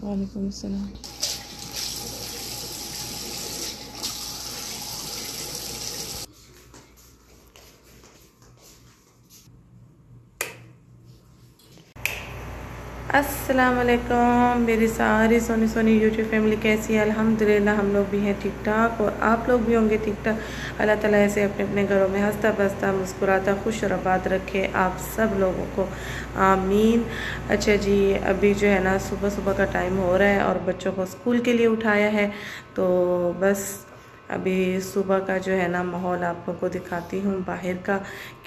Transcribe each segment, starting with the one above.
वालेकुम अस्सलाम। अस्सलाम वालेकुम मेरी सारी सोनी सोनी यूट्यूब फैमिली कैसी है। अल्हम्दुलिल्लाह हम लोग भी हैं ठीक ठाक और आप लोग भी होंगे ठीक ठाक। अल्लाह ताला ऐसे अपने अपने घरों में हंसता बसता मुस्कुराता खुश और आबाद रखे आप सब लोगों को, आमीन। अच्छा जी, अभी जो है ना सुबह सुबह का टाइम हो रहा है और बच्चों को स्कूल के लिए उठाया है, तो बस अभी सुबह का जो है ना माहौल आप लोगों को दिखाती हूँ बाहर का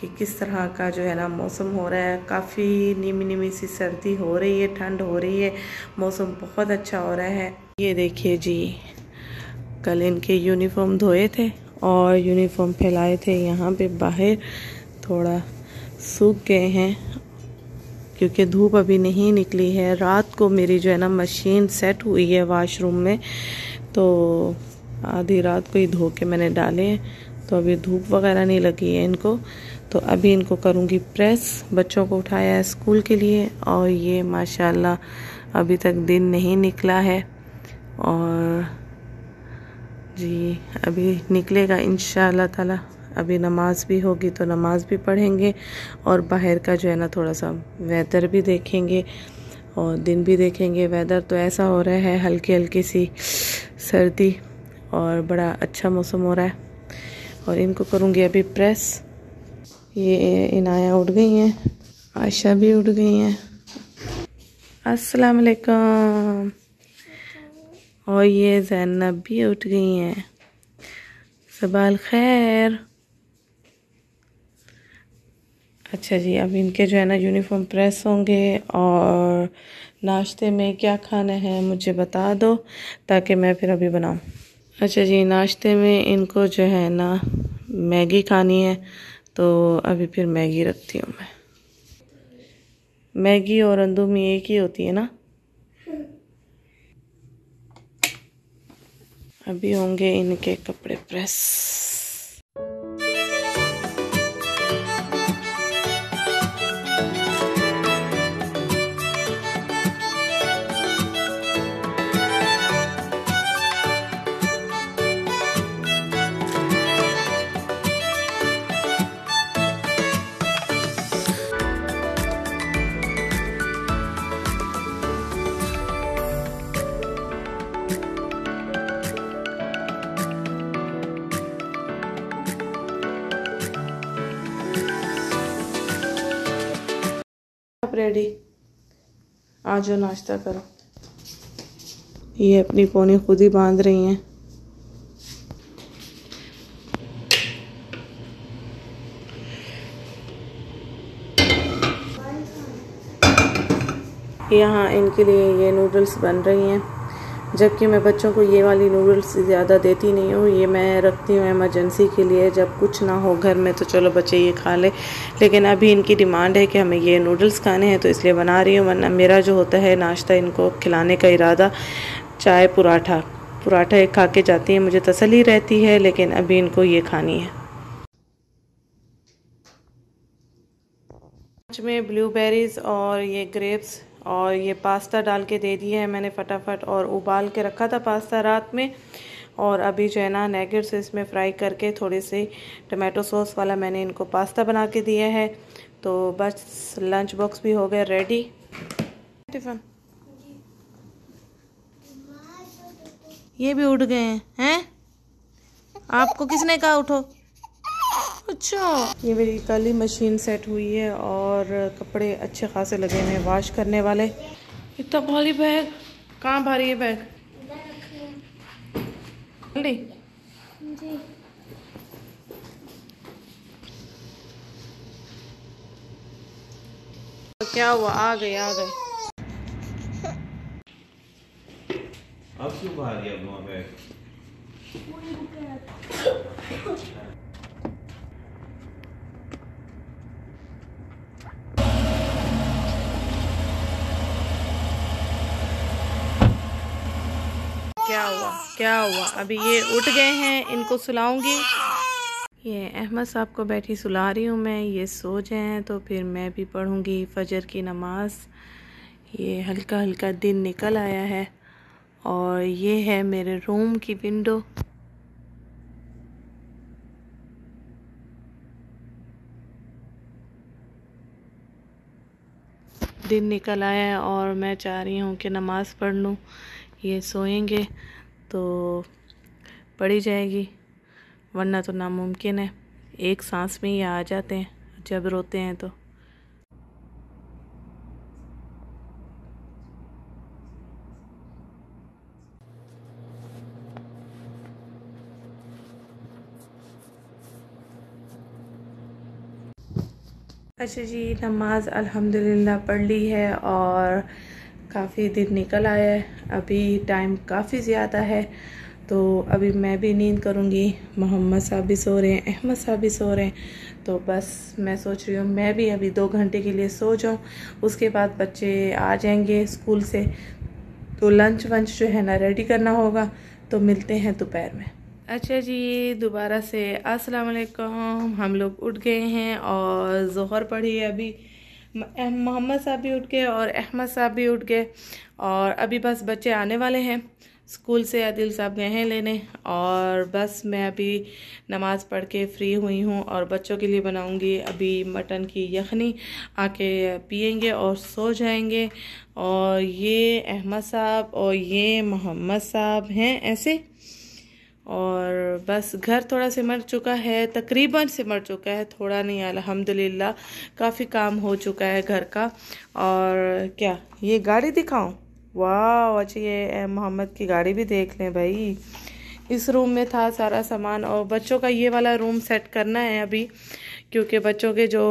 कि किस तरह का जो है ना मौसम हो रहा है। काफ़ी नीमी नीमी सी सर्दी हो रही है, ठंड हो रही है, मौसम बहुत अच्छा हो रहा है। ये देखिए जी, कल इनके यूनिफॉर्म धोए थे और यूनिफॉर्म फैलाए थे यहाँ पे बाहर, थोड़ा सूख गए हैं क्योंकि धूप अभी नहीं निकली है। रात को मेरी जो है ना मशीन सेट हुई है वॉशरूम में, तो आधी रात को ही धो के मैंने डाले हैं, तो अभी धूप वगैरह नहीं लगी है इनको। तो अभी इनको करूँगी प्रेस। बच्चों को उठाया है स्कूल के लिए और ये माशाल्लाह अभी तक दिन नहीं निकला है और जी अभी निकलेगा इंशाअल्लाह ताला। अभी नमाज भी होगी तो नमाज भी पढ़ेंगे और बाहर का जो है ना थोड़ा सा वेदर भी देखेंगे और दिन भी देखेंगे। वेदर तो ऐसा हो रहा है हल्की हल्की सी सर्दी और बड़ा अच्छा मौसम हो रहा है। और इनको करूँगी अभी प्रेस। ये इनाया उठ गई हैं, आयशा भी उठ गई हैं। अस्सलाम वालेकुम। और ये ज़ैनब भी उठ गई हैं। सबाल खैर। अच्छा जी, अब इनके जो है ना यूनिफॉर्म प्रेस होंगे और नाश्ते में क्या खाना है मुझे बता दो ताकि मैं फिर अभी बनाऊँ। अच्छा जी, नाश्ते में इनको जो है ना मैगी खानी है, तो अभी फिर मैगी रखती हूँ मैं। मैगी और अंदूमी एक ही होती है ना। अभी होंगे इनके कपड़े प्रेस। आप रेडी, आ जाओ नाश्ता करो। ये अपनी पोनी खुद ही बांध रही हैं। यहाँ इनके लिए ये नूडल्स बन रही हैं, जबकि मैं बच्चों को ये वाली नूडल्स ज़्यादा देती नहीं हूँ। ये मैं रखती हूँ इमरजेंसी के लिए, जब कुछ ना हो घर में तो चलो बच्चे ये खा ले। लेकिन अभी इनकी डिमांड है कि हमें ये नूडल्स खाने हैं, तो इसलिए बना रही हूँ। वरना मेरा जो होता है नाश्ता इनको खिलाने का इरादा चाय पराठा एक खा के जाती हैं, मुझे तसल्ली रहती है, लेकिन अभी इनको ये खानी है। में ब्लूबेरीज और ये ग्रेप्स और ये पास्ता डाल के दे दिया है मैंने फटाफट, और उबाल के रखा था पास्ता रात में। और अभी जो है ना नैगेट्स इसमें फ्राई करके थोड़े से टमाटो सॉस वाला मैंने इनको पास्ता बना के दिया है। तो बस लंच बॉक्स भी हो गया रेडी। टिफिन ये भी उठ गए हैं। आपको किसने कहा उठो? अच्छा, ये मेरी कल ही मशीन सेट हुई है और कपड़े अच्छे खासे लगे हैं वॉश करने वाले। इतना भारी बैग कहाँ भारी है बैग? जल्दी जी। क्या हुआ? आ गए अब क्यों भारी है अपना बैग? क्या हुआ? अभी ये उठ गए हैं, इनको सुलाऊंगी। ये अहमद साहब को बैठी सुला रही हूँ मैं, ये सो जाएं तो फिर मैं भी पढ़ूंगी फजर की नमाज। ये हल्का हल्का दिन निकल आया है और ये है मेरे रूम की विंडो। दिन निकल आया है और मैं चाह रही हूँ कि नमाज़ पढ़ लूँ। ये सोएंगे तो पढ़ी जाएगी, वरना तो नामुमकिन है। एक सांस में ही आ जाते हैं जब रोते हैं तो। अच्छा जी, नमाज अल्हम्दुलिल्लाह पढ़ ली है और काफ़ी दिन निकल आया है। अभी टाइम काफ़ी ज़्यादा है तो अभी मैं भी नींद करूँगी। मोहम्मद साहब भी सो रहे हैं, अहमद साहब भी सो रहे हैं, तो बस मैं सोच रही हूँ मैं भी अभी 2 घंटे के लिए सो जाऊँ। उसके बाद बच्चे आ जाएंगे स्कूल से तो लंच वंच जो है ना रेडी करना होगा। तो मिलते हैं दोपहर में। अच्छा जी, दोबारा से अस्सलाम वालेकुम। हम लोग उठ गए हैं और ज़ोहर पढ़ी है अभी। मोहम्मद साहब भी उठ गए और अहमद साहब भी उठ गए और अभी बस बच्चे आने वाले हैं स्कूल से। आदिल साहब गए हैं लेने और बस मैं अभी नमाज़ पढ़ के फ़्री हुई हूँ और बच्चों के लिए बनाऊँगी अभी मटन की यखनी। आके पियेंगे और सो जाएंगे। और ये अहमद साहब और ये मोहम्मद साहब हैं ऐसे। और बस घर थोड़ा सिमट चुका है, तकरीबन सिमट चुका है, थोड़ा नहीं, अल्हम्दुलिल्लाह काफ़ी काम हो चुका है घर का। और क्या ये गाड़ी दिखाऊं? वाह, अच्छा ये मोहम्मद की गाड़ी भी देख लें भाई। इस रूम में था सारा सामान और बच्चों का ये वाला रूम सेट करना है अभी, क्योंकि बच्चों के जो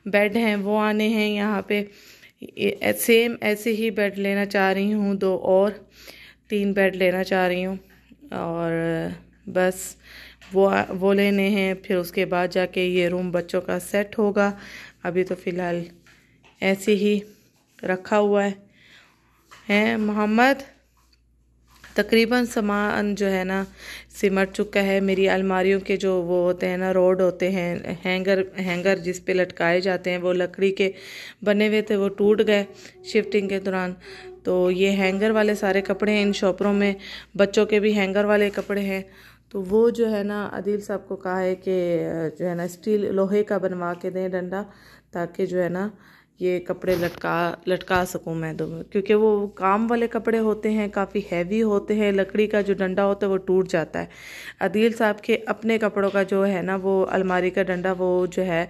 बेड हैं वो आने हैं यहाँ पे। सेम ऐसे ही बेड लेना चाह रही हूँ, 2 और 3 बेड लेना चाह रही हूँ और बस वो लेने हैं। फिर उसके बाद जाके ये रूम बच्चों का सेट होगा। अभी तो फ़िलहाल ऐसे ही रखा हुआ है। मोहम्मद तकरीबन सामान जो है ना सिमट चुका है। मेरी अलमारियों के जो वो होते हैं ना, रोड होते हैं, हैंगर जिस पे लटकाए जाते हैं, वो लकड़ी के बने हुए थे, वो टूट गए शिफ्टिंग के दौरान। तो ये हैंगर वाले सारे कपड़े हैं इन शॉपरों में, बच्चों के भी हैंगर वाले कपड़े हैं। तो वो जो है ना आदिल साहब को कहा है कि जो है ना स्टील लोहे का बनवा के दें डंडा, ताकि जो है ना ये कपड़े लटका सकूं मैं दो, क्योंकि वो काम वाले कपड़े होते हैं, काफ़ी हैवी होते हैं। लकड़ी का जो डंडा होता है वो टूट जाता है। आदिल साहब के अपने कपड़ों का जो है ना वो अलमारी का डंडा वो जो है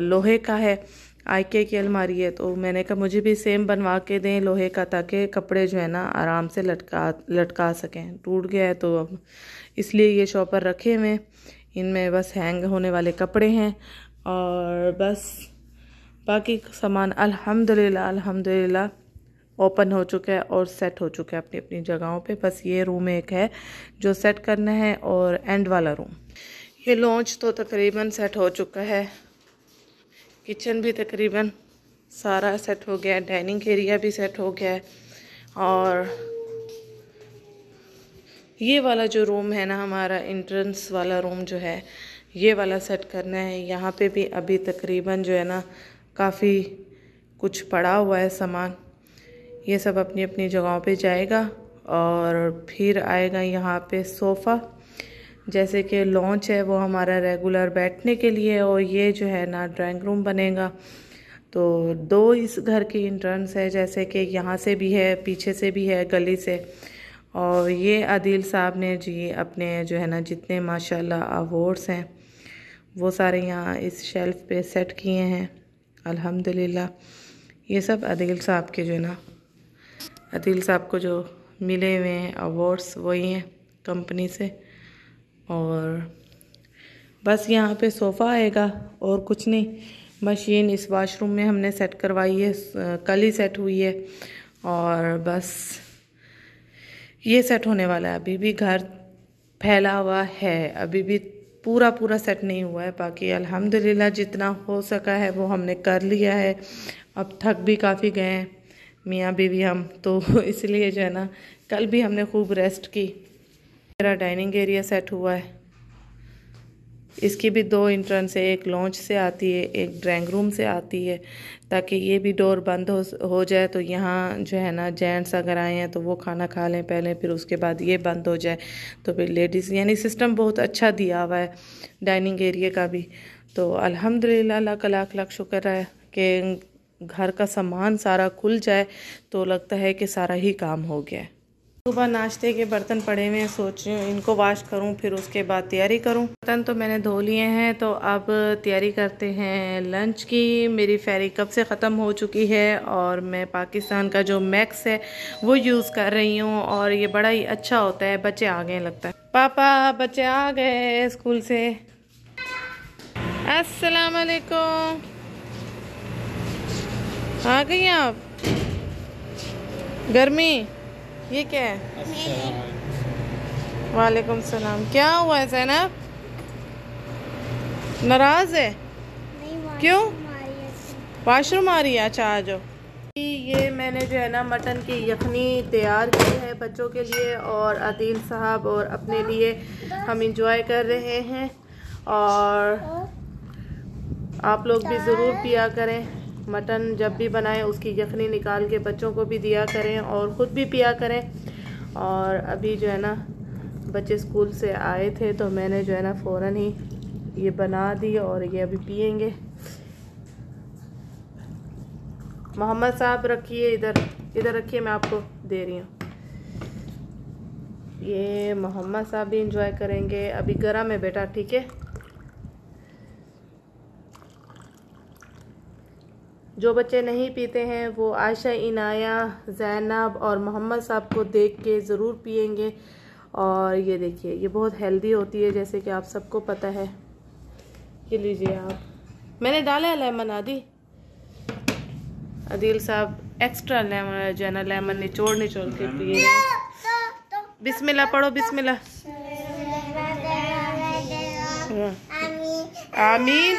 लोहे का है, आईके की अलमारी है। तो मैंने कहा मुझे भी सेम बनवा के दें लोहे का, ताकि कपड़े जो है ना आराम से लटका सकें। टूट गया है तो अब इसलिए ये शॉपर रखे हुए, इनमें बस हैंग होने वाले कपड़े हैं और बस बाकी सामान अल्हम्दुलिल्लाह ओपन हो चुका है और सेट हो चुका है अपनी अपनी जगहों पे। बस ये रूम एक है जो सेट करना है और एंड वाला रूम। ये लॉन्च तो तकरीबन सेट हो चुका है, किचन भी तकरीबन सारा सेट हो गया है, डाइनिंग एरिया भी सेट हो गया है। और ये वाला जो रूम है ना हमारा एंट्रेंस वाला रूम जो है, ये वाला सेट करना है। यहाँ पे भी अभी तकरीबन जो है ना काफ़ी कुछ पड़ा हुआ है सामान। ये सब अपनी अपनी जगहों पे जाएगा और फिर आएगा यहाँ पे सोफ़ा। जैसे कि लॉन्च है वो हमारा रेगुलर बैठने के लिए, और ये जो है ना ड्राइंग रूम बनेगा। तो 2 इस घर की एंट्रेंस है, जैसे कि यहाँ से भी है, पीछे से भी है, गली से। और ये आदिल साहब ने जी अपने जो है ना जितने माशाल्लाह अवार्ड्स हैं वो सारे यहाँ इस शेल्फ पे सेट किए हैं अल्हम्दुलिल्लाह। ये सब आदिल साहब के जो है ना, आदिल साहब को जो मिले हुए हैं अवार्ड्स वही हैं कंपनी से। और बस यहाँ पे सोफ़ा आएगा और कुछ नहीं। मशीन इस वाशरूम में हमने सेट करवाई है, कल ही सेट हुई है और बस ये सेट होने वाला है। अभी भी घर फैला हुआ है, अभी भी पूरा सेट नहीं हुआ है। बाकी अल्हम्दुलिल्लाह जितना हो सका है वो हमने कर लिया है। अब थक भी काफ़ी गए हैं मियाँ बीवी हम, तो इसलिए जो है ना कल भी हमने खूब रेस्ट की। मेरा डाइनिंग एरिया सेट हुआ है इसकी भी 2 एंट्रेंस है, एक लॉन्च से आती है, एक ड्राइंग रूम से आती है, ताकि ये भी डोर बंद हो जाए तो यहाँ जो है ना जेंट्स अगर आए हैं तो वो खाना खा लें पहले, फिर उसके बाद ये बंद हो जाए तो फिर लेडीज़, यानी सिस्टम बहुत अच्छा दिया हुआ है डाइनिंग एरिया का भी। तो अल्हम्दुलिल्लाह, अल्लाह का लाख लाख शुक्र है कि घर का सामान सारा खुल जाए तो लगता है कि सारा ही काम हो गया है। सुबह नाश्ते के बर्तन पड़े हुए हैं, सोच रही हूँ इनको वॉश करूँ फिर उसके बाद तैयारी करूँ। बर्तन तो मैंने धो लिए हैं, तो अब तैयारी करते हैं लंच की। मेरी फेरी कब से ख़त्म हो चुकी है और मैं पाकिस्तान का जो मैक्स है वो यूज़ कर रही हूँ, और ये बड़ा ही अच्छा होता है। बच्चे आ गए लगता है। पापा बच्चे आ गए स्कूल से। अस्सलाम वालेकुम, आ गई आप? गर्मी ये क्या है? वालेकुम सलाम। क्या हुआ है ज़ैनब, नाराज है? क्यों? वाशरूम आ रही है? अच्छा आ जाओ। ये मैंने जो है ना मटन की यखनी तैयार की है बच्चों के लिए, और आदिल साहब और अपने लिए हम इंजॉय कर रहे हैं। और आप लोग भी ज़रूर पिया करें, मटन जब भी बनाएं उसकी यखनी निकाल के बच्चों को भी दिया करें और ख़ुद भी पिया करें। और अभी जो है ना बच्चे स्कूल से आए थे तो मैंने जो है ना फ़ौरन ही ये बना दी और ये अभी पियेंगे। मोहम्मद साहब रखिए, इधर रखिए, मैं आपको दे रही हूँ। ये मोहम्मद साहब भी इंजॉय करेंगे। अभी गर्म है बेटा, ठीक है? जो बच्चे नहीं पीते हैं वो आयशा, इनाया, ज़ैनब और मोहम्मद साहब को देख के ज़रूर पियेंगे। और ये देखिए, ये बहुत हेल्दी होती है जैसे कि आप सबको पता है। ये लीजिए आप, मैंने डाला है लेमन। आदिल साहब एक्स्ट्रा लेमन जो है ना, लेमन निचोड़ के पिए। बिस्मिल्लाह पढ़ो, बिस्मिल्लाह। आमीन।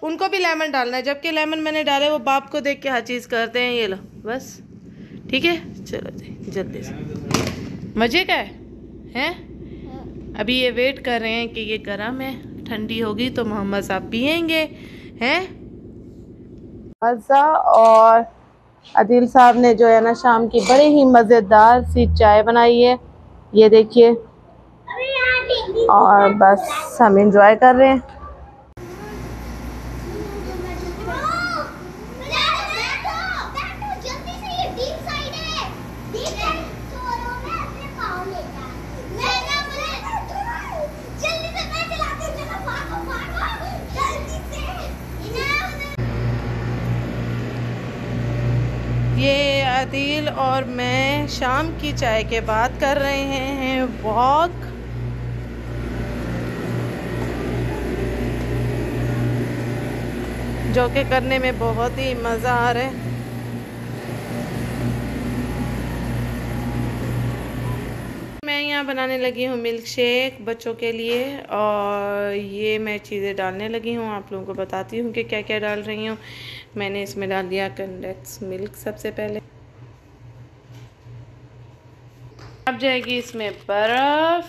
उनको भी लेमन डालना है, जबकि लेमन मैंने डाले वो बाप को देख के हर चीज़ करते हैं। ये लो बस, ठीक है? चलो जी जल्दी से। मज़े का है? अभी ये वेट कर रहे हैं कि ये गर्म है, ठंडी होगी तो मोहम्मद साहब पियेंगे हैं। मज़ा। और आदिल साहब ने जो है ना शाम की बड़ी ही मज़ेदार सी चाय बनाई है, ये देखिए। और बस हम इंजॉय कर रहे हैं। ये आदिल और मैं शाम की चाय के बाद कर रहे हैं वॉक। जो कि करने में बहुत ही मज़ा आ रहा है। मैं यहाँ बनाने लगी हूँ मिल्क शेक बच्चों के लिए, और ये मैं चीज़ें डालने लगी हूँ। आप लोगों को बताती हूँ कि क्या क्या डाल रही हूँ। मैंने इसमें डाल दिया कंडेंस मिल्क सबसे पहले। अब जाएगी इसमें बर्फ़,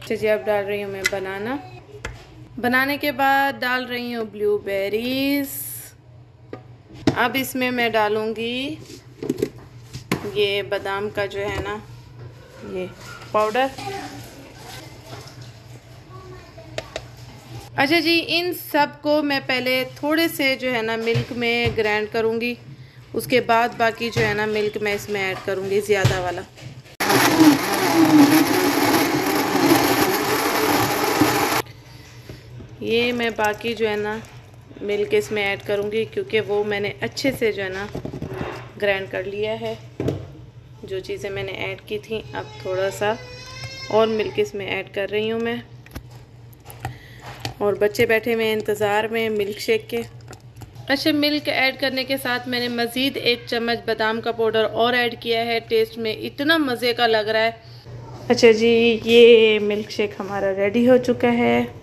जी। अब डाल रही हूँ मैं बनाना। बनाने के बाद डाल रही हूँ ब्लूबेरीज। अब इसमें मैं डालूँगी ये बादाम का जो है ना ये पाउडर। अच्छा जी, इन सब को मैं पहले थोड़े से जो है ना मिल्क में ग्राइंड करूँगी, उसके बाद बाकी जो है ना मिल्क मैं इसमें ऐड करूँगी ज़्यादा वाला। ये मैं बाकी जो है ना मिल्क इसमें ऐड करूँगी, क्योंकि वो मैंने अच्छे से जो है ना ग्राइंड कर लिया है जो चीज़ें मैंने ऐड की थी। अब थोड़ा सा और मिल्क इसमें ऐड कर रही हूँ मैं। और बच्चे बैठे हुए इंतज़ार में मिल्क शेक के। अच्छा, मिल्क ऐड करने के साथ मैंने मज़ीद 1 चम्मच बादाम का पाउडर और ऐड किया है। टेस्ट में इतना मज़े का लग रहा है। अच्छा जी, ये मिल्क शेक हमारा रेडी हो चुका है।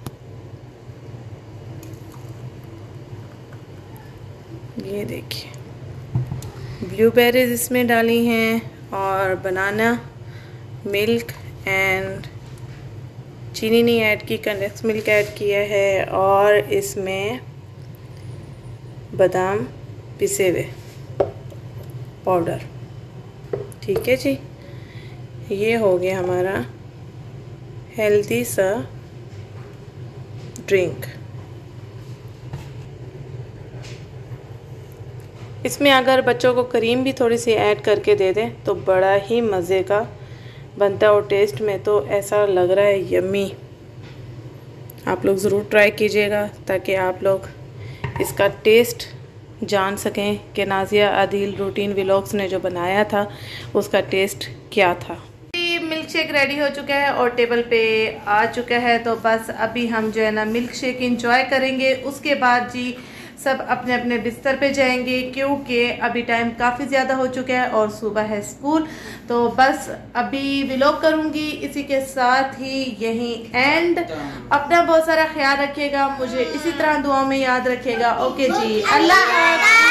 ये देखिए, ब्लूबेरीज इसमें डाली हैं और बनाना मिल्क एंड चीनी नहीं ऐड की, कंडेंस मिल्क ऐड किया है और इसमें बादाम पिसे हुए पाउडर। ठीक है जी, ये हो गया हमारा हेल्दी सा ड्रिंक। इसमें अगर बच्चों को क्रीम भी थोड़ी सी ऐड करके दे दें तो बड़ा ही मज़े का बनता है और टेस्ट में तो ऐसा लग रहा है यम्मी। आप लोग ज़रूर ट्राई कीजिएगा ताकि आप लोग इसका टेस्ट जान सकें कि नाज़िया आदिल रूटीन व्लॉग्स ने जो बनाया था उसका टेस्ट क्या था। मिल्क शेक रेडी हो चुका है और टेबल पे आ चुका है, तो बस अभी हम जो है ना मिल्क शेक इंजॉय करेंगे। उसके बाद जी सब अपने अपने बिस्तर पे जाएंगे क्योंकि अभी टाइम काफ़ी ज़्यादा हो चुका है और सुबह है स्कूल। तो बस अभी व्लॉग करूँगी इसी के साथ ही यहीं एंड। अपना बहुत सारा ख्याल रखिएगा, मुझे इसी तरह दुआ में याद रखिएगा। ओके जी, अल्लाह हाफ़िज़।